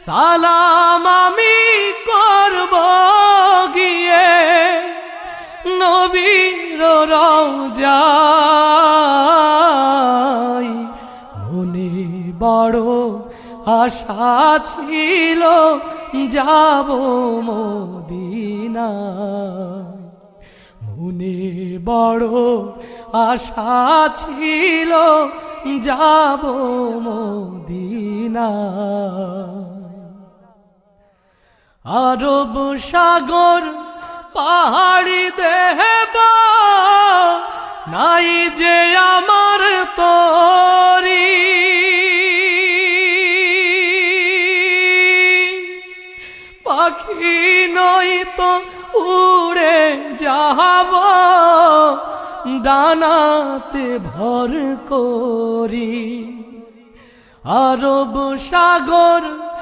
সালাম আমি করব গিয়ে নবীর রওজায়। মনে বড় আশা ছিল যাব মদিনায়। মনে বড় আশা ছিল যাব মদিনায়। আরব সাগর পাহাড়ি দেব নাই যে আমার তরি। পাখি নই তো উড়ে যাব ডানাতে ভর করি। আরব সাগর